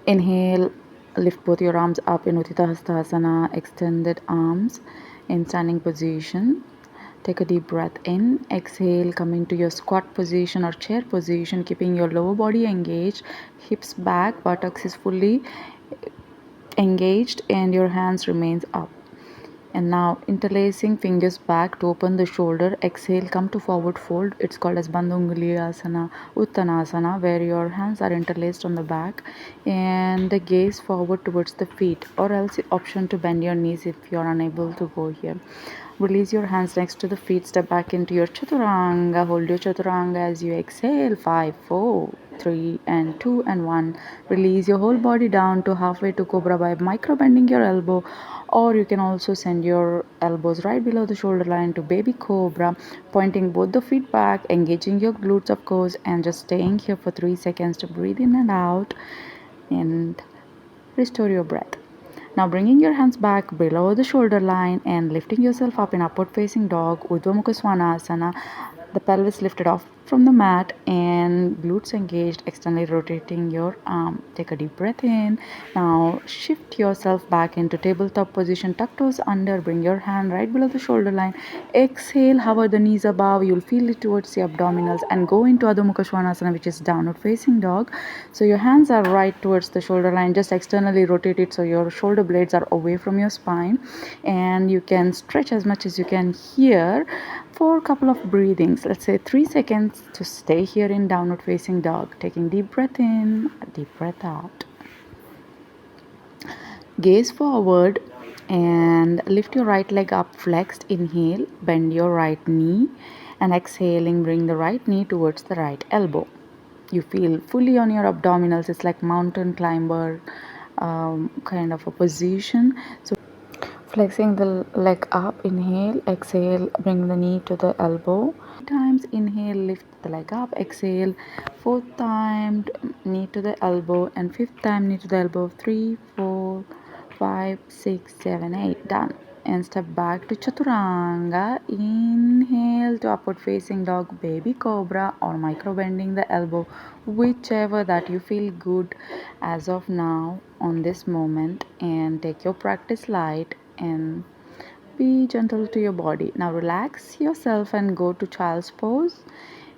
Inhale, lift both your arms up in Uttita Hastasana, extended arms in standing position. Take a deep breath in. Exhale, come into your squat position or chair position, keeping your lower body engaged, hips back, buttocks is fully engaged, and your hands remains up. And now interlacing fingers back to open the shoulder. Exhale, come to forward fold. It's called as Bandhunguliyasana, Uttanasana, where your hands are interlaced on the back and the gaze forward towards the feet, or else option to bend your knees if you are unable to go here. Release your hands next to the feet. Step back into your chaturanga. Hold your chaturanga as you exhale. 5, 4, 3, and 2, and 1. Release your whole body down to halfway to cobra by micro bending your elbow, or you can also send your elbows right below the shoulder line to baby cobra, pointing both the feet back, engaging your glutes of course, and just staying here for 3 seconds to breathe in and out and restore your breath. Now bringing your hands back below the shoulder line and lifting yourself up in upward facing dog, Urdhva Mukha Svanasana, the pelvis lifted off from the mat and glutes engaged, externally rotating your arm. Take a deep breath in. Now shift yourself back into tabletop position, tuck toes under, bring your hand right below the shoulder line. Exhale, hover the knees above, you'll feel it towards the abdominals, and go into Adho Mukha Svanasana, which is downward facing dog. So your hands are right towards the shoulder line, just externally rotate it so your shoulder blades are away from your spine, and you can stretch as much as you can here for a couple of breathings, let's say 3 seconds, to stay here in downward facing dog. Taking deep breath in, deep breath out. Gaze forward and lift your right leg up flexed. Inhale, bend your right knee, and exhaling, bring the right knee towards the right elbow. You feel fully on your abdominals. It's like mountain climber kind of a position. So flexing the leg up. Inhale, exhale, bring the knee to the elbow. Times inhale, lift the leg up. Exhale, fourth time knee to the elbow, and fifth time knee to the elbow. 3, 4, 5, 6, 7, 8. Done. And step back to chaturanga. Inhale to upward facing dog, baby cobra, or micro bending the elbow, whichever that you feel good as of now on this moment. And take your practice light and be gentle to your body. Now relax yourself and go to child's pose,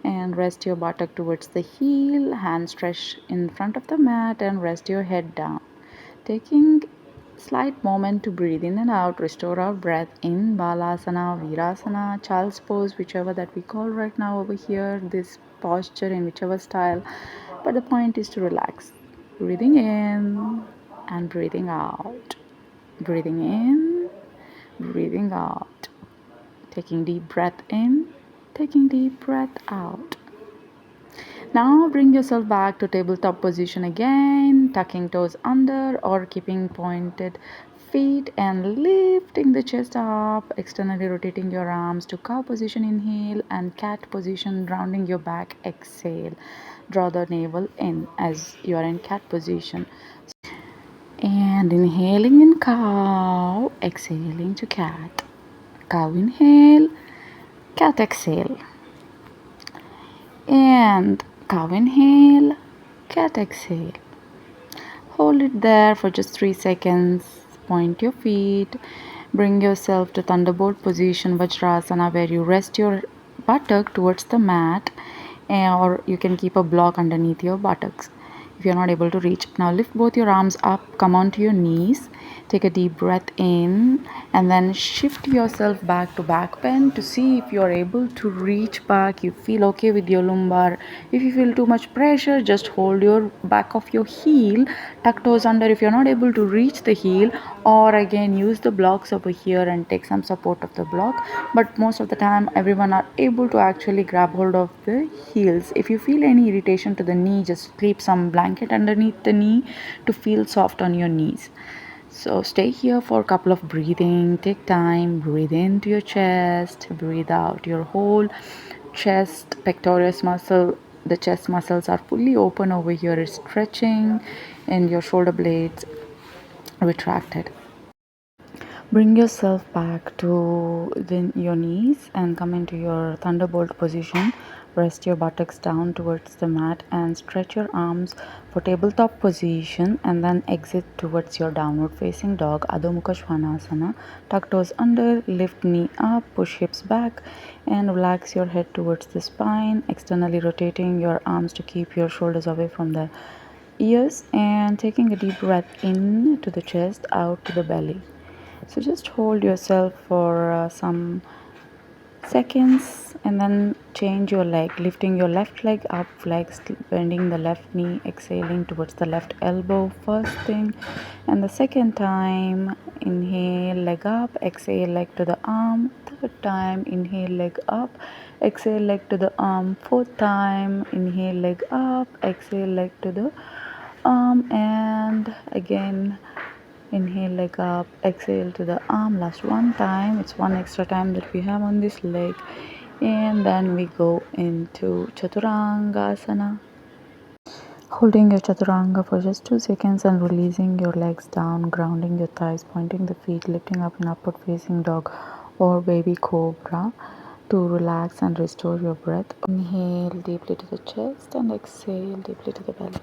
and rest your buttock towards the heel, hands stretch in front of the mat, and rest your head down. Taking slight moment to breathe in and out, restore our breath in Balasana, Virasana, Child's Pose, whichever that we call right now over here, this posture in whichever style. But the point is to relax. Breathing in and breathing out. Breathing in, breathing out. Taking deep breath in, taking deep breath out. Now bring yourself back to tabletop position again, tucking toes under or keeping pointed feet and lifting the chest up, externally rotating your arms to cow position, inhale, and cat position, rounding your back, exhale. Draw the navel in as you are in cat position. And inhaling in cow, exhaling to cat. Cow inhale, cat exhale. And cow inhale, cat exhale. Hold it there for just 3 seconds. Point your feet. Bring yourself to thunderbolt position, Vajrasana, where you rest your buttock towards the mat, or you can keep a block underneath your buttocks if you're not able to reach. Now lift both your arms up, come onto your knees, take a deep breath in, and then shift yourself back to back bend to see if you're able to reach back. You feel okay with your lumbar. If you feel too much pressure, just hold your back of your heel, tuck toes under if you're not able to reach the heel, or again use the blocks over here and take some support of the block. But most of the time everyone are able to actually grab hold of the heels. If you feel any irritation to the knee, just keep some blanket underneath the knee to feel soft on your knees. So stay here for a couple of breathing. Take time. Breathe into your chest, breathe out. Your whole chest, pectoralis muscle, the chest muscles are fully open over here. It's stretching, and your shoulder blades retracted. Bring yourself back to your knees and come into your thunderbolt position. Rest your buttocks down towards the mat and stretch your arms for tabletop position, and then exit towards your downward facing dog, Adho Mukha Svanasana. Tuck toes under, lift knee up, push hips back, and relax your head towards the spine, externally rotating your arms to keep your shoulders away from the ears, and taking a deep breath in to the chest, out to the belly. So just hold yourself for some seconds, and then change your leg, lifting your left leg up flexed, bending the left knee, exhaling towards the left elbow first thing, and the second time inhale leg up, exhale leg to the arm, third time inhale leg up, exhale leg to the arm, fourth time inhale leg up, exhale leg to the arm, and again inhale leg up, exhale to the arm. Last one time, it's one extra time that we have on this leg, and then we go into Chaturangasana, holding your Chaturanga for just 2 seconds and releasing your legs down, grounding your thighs, pointing the feet, lifting up in upward facing dog or baby cobra to relax and restore your breath. Inhale deeply to the chest and exhale deeply to the belly.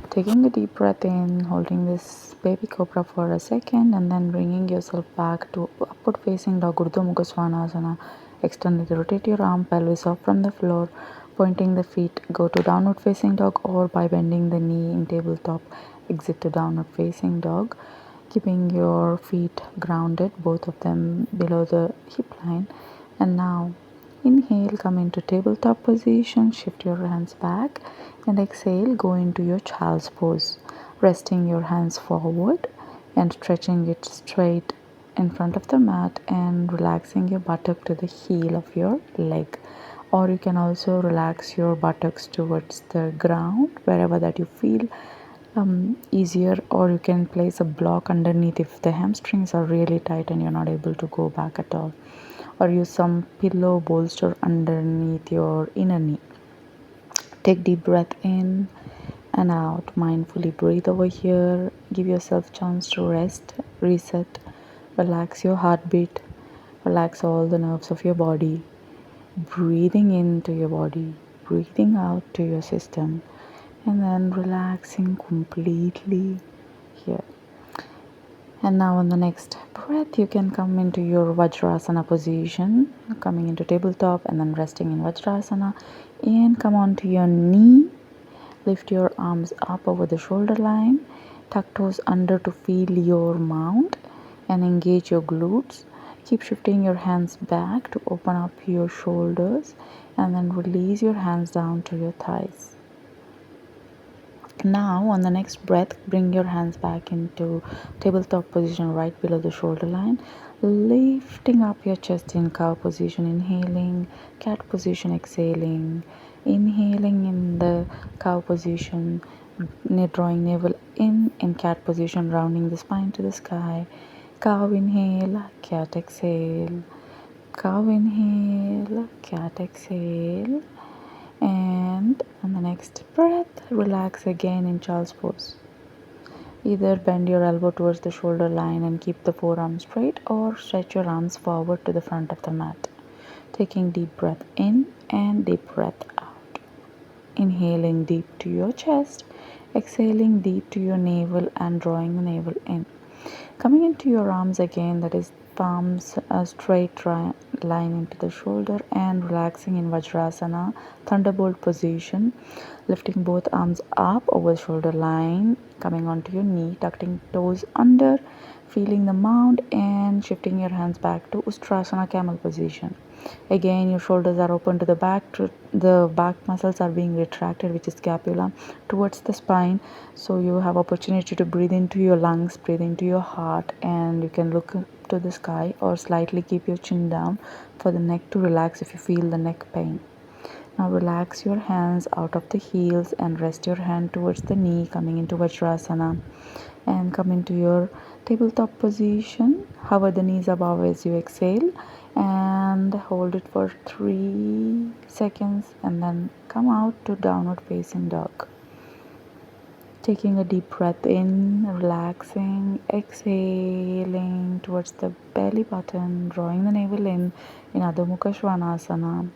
Taking a deep breath in, holding this baby cobra for a second, and then bringing yourself back to upward facing dog, Urdhva Mukha Svanasana. Externally rotate your arm, pelvis off from the floor, pointing the feet. Go to downward facing dog, or by bending the knee in tabletop, exit to downward facing dog, keeping your feet grounded, both of them below the hip line. And now inhale, come into tabletop position, shift your hands back, and exhale, go into your child's pose, resting your hands forward and stretching it straight in front of the mat and relaxing your buttock to the heel of your leg. Or you can also relax your buttocks towards the ground, wherever that you feel easier, or you can place a block underneath if the hamstrings are really tight and you're not able to go back at all, or use some pillow bolster underneath your inner knee. Take deep breath in and out, mindfully breathe over here, give yourself chance to rest, reset, relax your heartbeat, relax all the nerves of your body, breathing into your body, breathing out to your system, and then relaxing completely here. And now on the next breath, you can come into your Vajrasana position, coming into tabletop and then resting in Vajrasana, and come onto your knee. Lift your arms up over the shoulder line, tuck toes under to feel your mount and engage your glutes. Keep shifting your hands back to open up your shoulders, and then release your hands down to your thighs. Now on the next breath, bring your hands back into tabletop position right below the shoulder line, lifting up your chest in cow position, inhaling, cat position, exhaling, inhaling in the cow position, drawing navel in cat position, rounding the spine to the sky, cow inhale, cat exhale, cow inhale, cat exhale. And on the next breath, relax again in child's pose. Either bend your elbow towards the shoulder line and keep the forearms straight, or stretch your arms forward to the front of the mat. Taking deep breath in and deep breath out. Inhaling deep to your chest, exhaling deep to your navel and drawing the navel in. Coming into your arms again, that is palms a straight line into the shoulder, and relaxing in Vajrasana, thunderbolt position, lifting both arms up over the shoulder line, coming onto your knee, tucking toes under, feeling the mount, and shifting your hands back to Ustrasana, camel position. Again, your shoulders are open to the back, the back muscles are being retracted, which is scapula, towards the spine. So you have opportunity to breathe into your lungs, breathe into your heart, and you can look to the sky or slightly keep your chin down for the neck to relax if you feel the neck pain. Now relax your hands out of the heels and rest your hand towards the knee, coming into Vajrasana, and come into your tabletop position. Hover the knees above as you exhale and hold it for 3 seconds, and then come out to downward facing dog. Taking a deep breath in, relaxing, exhaling towards the belly button, drawing the navel in Adho Mukha Svanasana.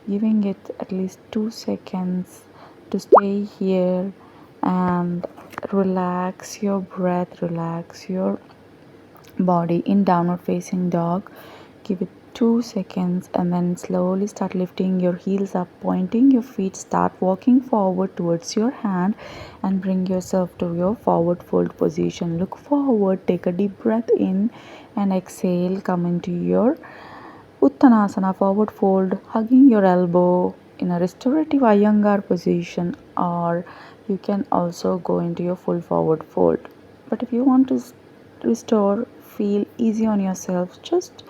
giving it at least 2 seconds to stay here and relax your breath, relax your body in downward facing dog. Give it 2 seconds and then slowly start lifting your heels up, pointing your feet, start walking forward towards your hand and bring yourself to your forward fold position. Look forward, take a deep breath in and exhale. Come into your Uttanasana, forward fold, hugging your elbow in a restorative Iyengar position, or you can also go into your full forward fold. But if you want to restore, feel easy on yourself, just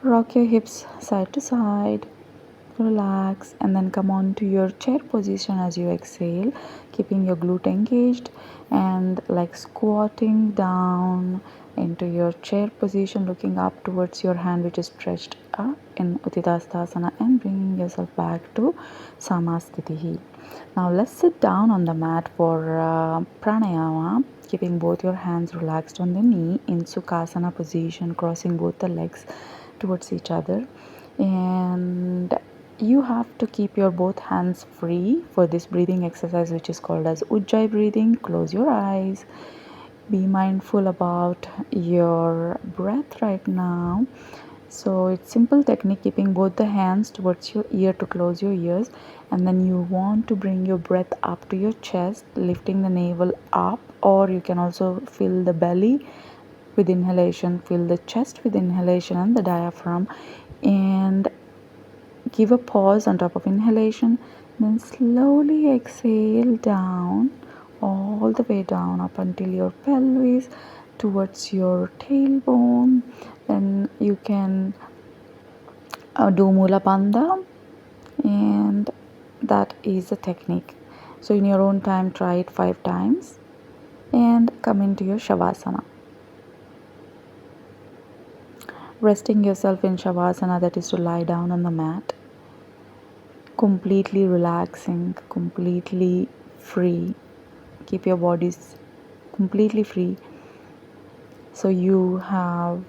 rock your hips side to side, relax, and then come on to your chair position as you exhale, keeping your glute engaged and like squatting down into your chair position, looking up towards your hand which is stretched up in Utthita and bringing yourself back to Samasthiti. Now let's sit down on the mat for Pranayama, keeping both your hands relaxed on the knee in Sukhasana position, crossing both the legs towards each other, and you have to keep your both hands free for this breathing exercise which is called as Ujjayi breathing. Close your eyes, be mindful about your breath right now. So it's simple technique, keeping both the hands towards your ear to close your ears, and then you want to bring your breath up to your chest, lifting the navel up, or you can also fill the belly with inhalation, fill the chest with inhalation and the diaphragm, and give a pause on top of inhalation, then slowly exhale down, all the way down up until your pelvis towards your tailbone. Then you can do Mula Bandha, and that is the technique. So in your own time, try it 5 times and come into your Shavasana. Resting yourself in Shavasana, that is to lie down on the mat, completely relaxing, completely free. Keep your bodies completely free so you have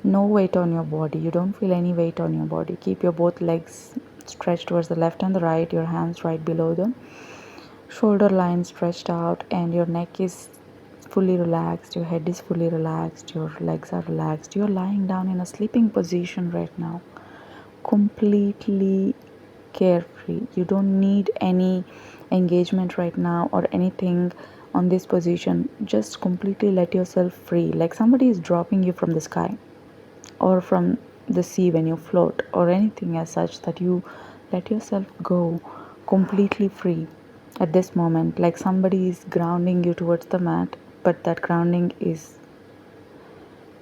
no weight on your body. You don't feel any weight on your body. Keep your both legs stretched towards the left and the right, your hands right below them, shoulder line stretched out, and your neck is fully relaxed, your head is fully relaxed, your legs are relaxed. You're lying down in a sleeping position right now, completely carefree. You don't need any engagement right now or anything on this position. Just completely let yourself free, like somebody is dropping you from the sky or from the sea when you float, or anything as such, that you let yourself go completely free at this moment, like somebody is grounding you towards the mat, but that grounding is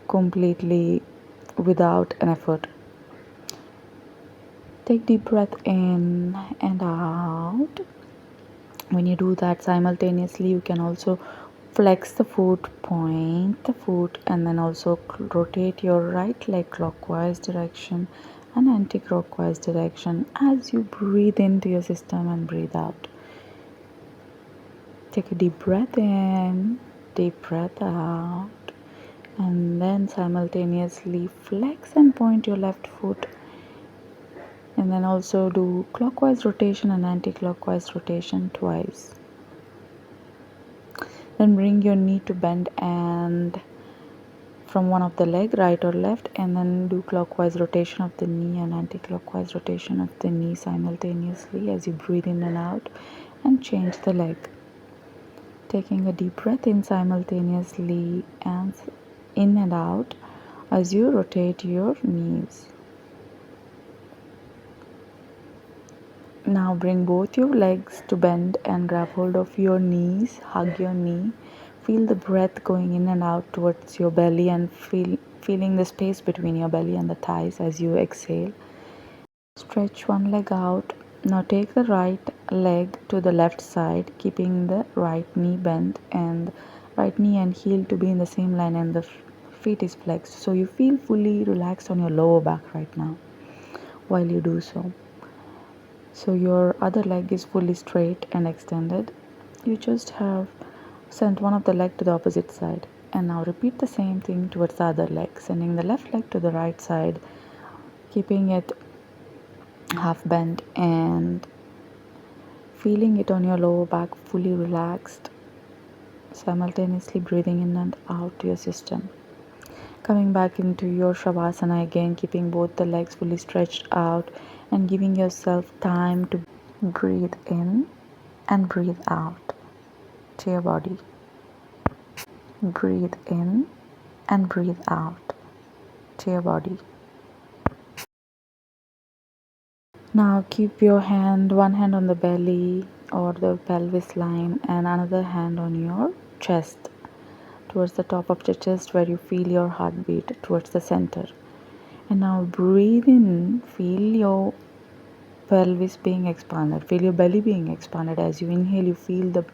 completely without an effort. Take deep breath in and out. When you do that simultaneously, you can also flex the foot, point the foot, and then also rotate your right leg clockwise direction and anti-clockwise direction as you breathe into your system and breathe out. Take a deep breath in, deep breath out, and then simultaneously flex and point your left foot, and then also do clockwise rotation and anti-clockwise rotation twice. Then bring your knee to bend and from one of the leg, right or left, and then do clockwise rotation of the knee and anti-clockwise rotation of the knee simultaneously as you breathe in and out, and change the leg. Taking a deep breath in simultaneously and in and out as you rotate your knees. Now bring both your legs to bend and grab hold of your knees, hug your knee. Feel the breath going in and out towards your belly, and feeling the space between your belly and the thighs as you exhale. Stretch one leg out. Now take the right leg to the left side, keeping the right knee bent and right knee and heel to be in the same line, and the feet is flexed. So you feel fully relaxed on your lower back right now while you do so. So your other leg is fully straight and extended. You just have sent one of the leg to the opposite side, and now repeat the same thing towards the other leg, sending the left leg to the right side, keeping it half bent, and feeling it on your lower back fully relaxed, simultaneously breathing in and out to your system. Coming back into your shavasana again, keeping both the legs fully stretched out and giving yourself time to breathe in and breathe out to your body. Breathe in and breathe out to your body. Now keep your one hand on the belly or the pelvis line and another hand on your chest, towards the top of the chest where you feel your heartbeat, towards the center. And now breathe in, feel your pelvis being expanded, feel your belly being expanded. As you inhale, you feel the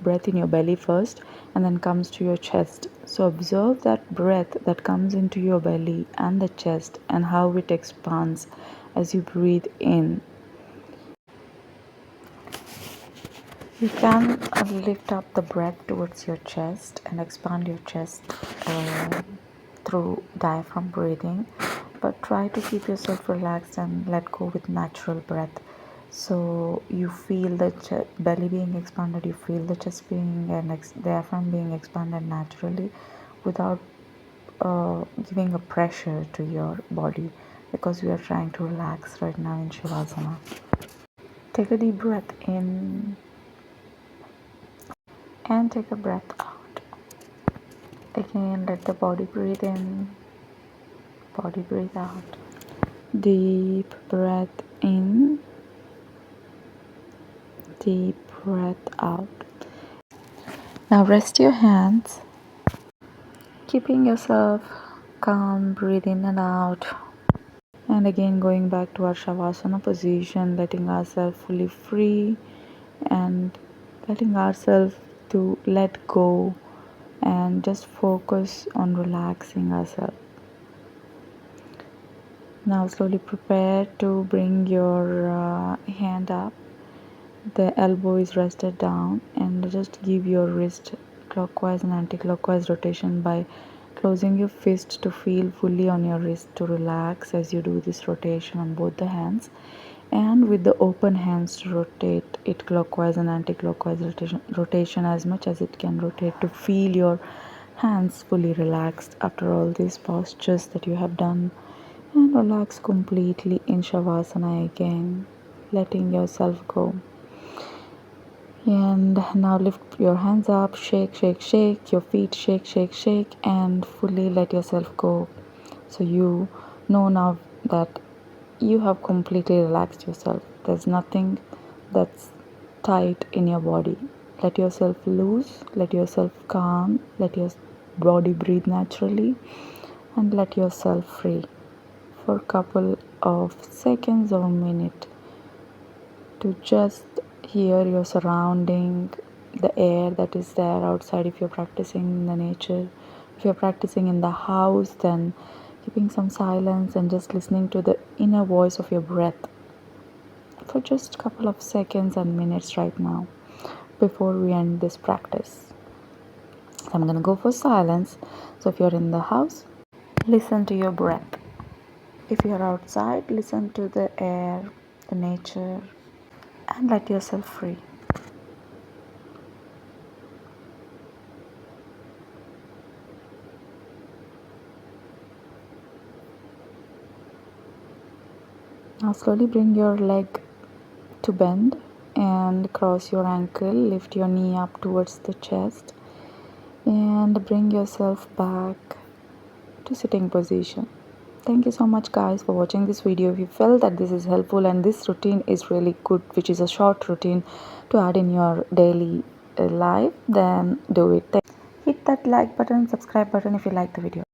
breath in your belly first and then comes to your chest. So observe that breath that comes into your belly and the chest and how it expands as you breathe in. You can lift up the breath towards your chest and expand your chest through diaphragm breathing, but try to keep yourself relaxed and let go with natural breath. So you feel the belly being expanded, you feel the chest being and diaphragm being expanded naturally without giving a pressure to your body, because we are trying to relax right now in Shavasana. Take a deep breath in and take a breath out. Again, let the body breathe in, body breathe out. Deep breath in, deep breath out. Now rest your hands, keeping yourself calm, breathe in and out. And again, going back to our Shavasana position, letting ourselves fully free and letting ourselves to let go and just focus on relaxing ourselves. Now slowly prepare to bring your hand up. The elbow is rested down, and just give your wrist clockwise and anti-clockwise rotation by closing your fist to feel fully on your wrist to relax as you do this rotation on both the hands, and with the open hands to rotate it clockwise and anti-clockwise rotation as much as it can rotate to feel your hands fully relaxed after all these postures that you have done. And relax completely in Shavasana again, letting yourself go. And now lift your hands up, shake, shake, shake, your feet shake, shake, shake, and fully let yourself go. So you know now that you have completely relaxed yourself. There's nothing that's tight in your body. Let yourself loose, let yourself calm, let your body breathe naturally, and let yourself free for a couple of seconds or a minute to just hear your surrounding, the air that is there outside if you're practicing in the nature. If you're practicing in the house, then keeping some silence and just listening to the inner voice of your breath for just a couple of seconds and minutes right now before we end this practice. So I'm gonna go for silence. So if you're in the house, listen to your breath. If you're outside, listen to the air, the nature, and let yourself free. Now slowly bring your leg to bend and cross your ankle, lift your knee up towards the chest and bring yourself back to sitting position. Thank you so much guys for watching this video. If you felt that this is helpful and this routine is really good, which is a short routine to add in your daily life, then do it. Hit that like button, subscribe button if you like the video.